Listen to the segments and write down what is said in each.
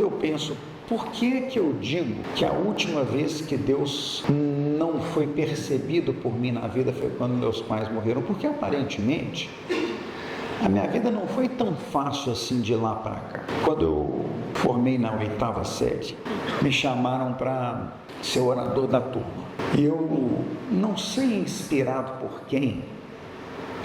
eu penso, por que eu digo que a última vez que Deus não foi percebido por mim na vida foi quando meus pais morreram? Porque aparentemente a minha vida não foi tão fácil assim de lá para cá. Quando eu formei na 8ª série, me chamaram para ser orador da turma. E eu, não sei inspirado por quem,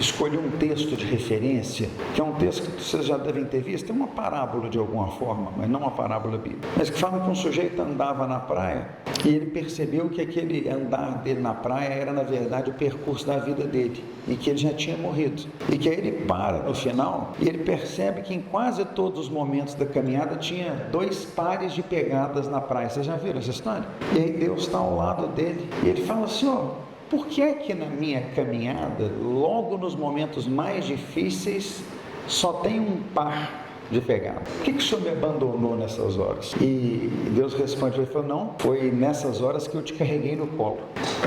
escolhi um texto de referência, que é um texto que vocês já devem ter visto, é uma parábola de alguma forma, mas não uma parábola bíblica, mas que fala que um sujeito andava na praia e ele percebeu que aquele andar dele na praia era, na verdade, o percurso da vida dele, e que ele já tinha morrido, e que aí ele para no final e ele percebe que em quase todos os momentos da caminhada tinha 2 pares de pegadas na praia. Vocês já viram essa história? E aí Deus está ao lado dele e ele fala assim, por que é que na minha caminhada, logo nos momentos mais difíceis, só tem um par de pegada? Por que o Senhor me abandonou nessas horas? E Deus responde, ele falou, não, foi nessas horas que eu te carreguei no colo.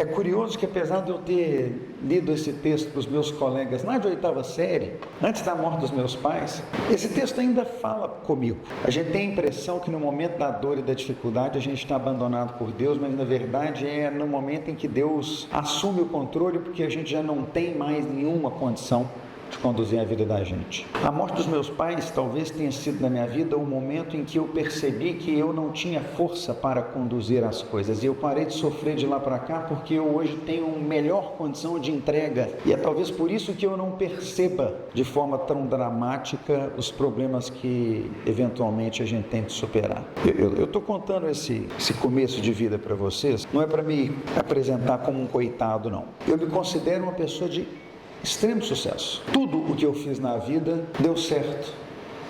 É curioso que apesar de eu ter lido esse texto para os meus colegas lá de 8ª série, antes da morte dos meus pais, esse texto ainda fala comigo. A gente tem a impressão que no momento da dor e da dificuldade a gente está abandonado por Deus, mas na verdade é no momento em que Deus assume o controle, porque a gente já não tem mais nenhuma condição de conduzir a vida da gente. A morte dos meus pais talvez tenha sido na minha vida o momento em que eu percebi que eu não tinha força para conduzir as coisas, e eu parei de sofrer de lá para cá porque eu hoje tenho uma melhor condição de entrega, e é talvez por isso que eu não perceba de forma tão dramática os problemas que eventualmente a gente tem de superar. Eu estou contando esse começo de vida para vocês, não é para me apresentar como um coitado, não. Eu me considero uma pessoa de extremo sucesso. Tudo o que eu fiz na vida deu certo,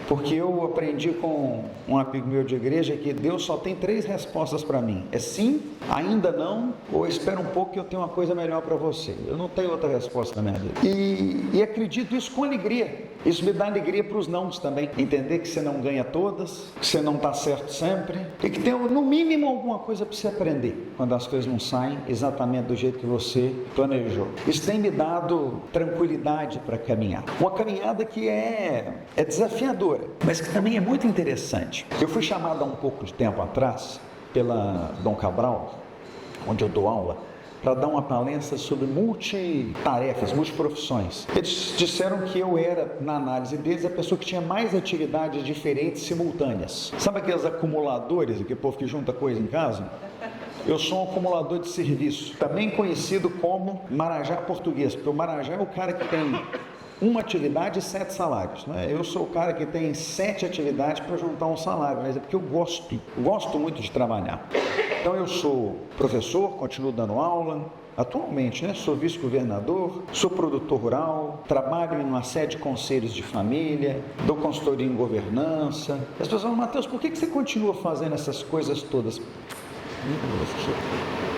porque eu aprendi com um amigo meu de igreja que Deus só tem 3 respostas para mim: é sim, ainda não, ou espera um pouco que eu tenho uma coisa melhor para você. Eu não tenho outra resposta na minha vida. E acredito isso com alegria. Isso me dá alegria para os nãos também. Entender que você não ganha todas, que você não está certo sempre, e que tem no mínimo alguma coisa para você aprender quando as coisas não saem exatamente do jeito que você planejou. Isso tem me dado tranquilidade para caminhar. Uma caminhada que é desafiadora, mas que também é muito interessante. Eu fui chamado há um pouco de tempo atrás pela Dom Cabral, onde eu dou aula, para dar uma palestra sobre multitarefas, multiprofissões. Eles disseram que eu era, na análise deles, a pessoa que tinha mais atividades diferentes simultâneas. Sabe aqueles acumuladores, aquele povo que junta coisa em casa? Eu sou um acumulador de serviço, também conhecido como marajá português, porque o marajá é o cara que tem uma atividade e 7 salários, né? Eu sou o cara que tem 7 atividades para juntar um salário, mas é porque eu gosto muito de trabalhar. Então eu sou professor, continuo dando aula, atualmente, né? Sou vice-governador, sou produtor rural, trabalho em uma série de conselhos de família, dou consultoria em governança. As pessoas falam, Mateus, por que você continua fazendo essas coisas todas?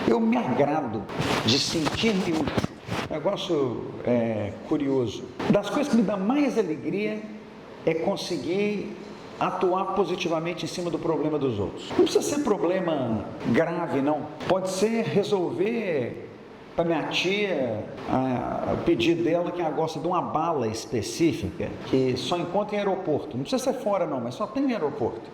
Eu me agrado de sentir-me útil. Negócio curioso. Das coisas que me dá mais alegria é conseguir atuar positivamente em cima do problema dos outros. Não precisa ser problema grave, não. Pode ser resolver para minha tia pedir dela que ela gosta de uma bala específica que só encontra em aeroporto. Não precisa ser fora, não, mas só tem em aeroporto.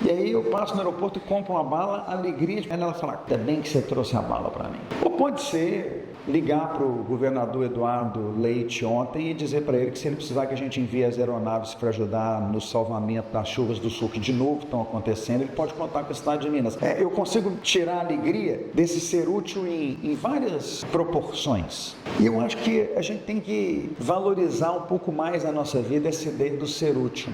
E aí eu passo no aeroporto e compro uma bala, alegria, e ela fala, ainda bem que você trouxe a bala para mim. Ou pode ser ligar para o governador Eduardo Leite ontem e dizer para ele que se ele precisar que a gente envie as aeronaves para ajudar no salvamento das chuvas do sul, que de novo estão acontecendo, ele pode contar com a cidade de Minas. Eu consigo tirar a alegria desse ser útil em várias proporções. E eu acho que a gente tem que valorizar um pouco mais na nossa vida essa ideia do ser útil.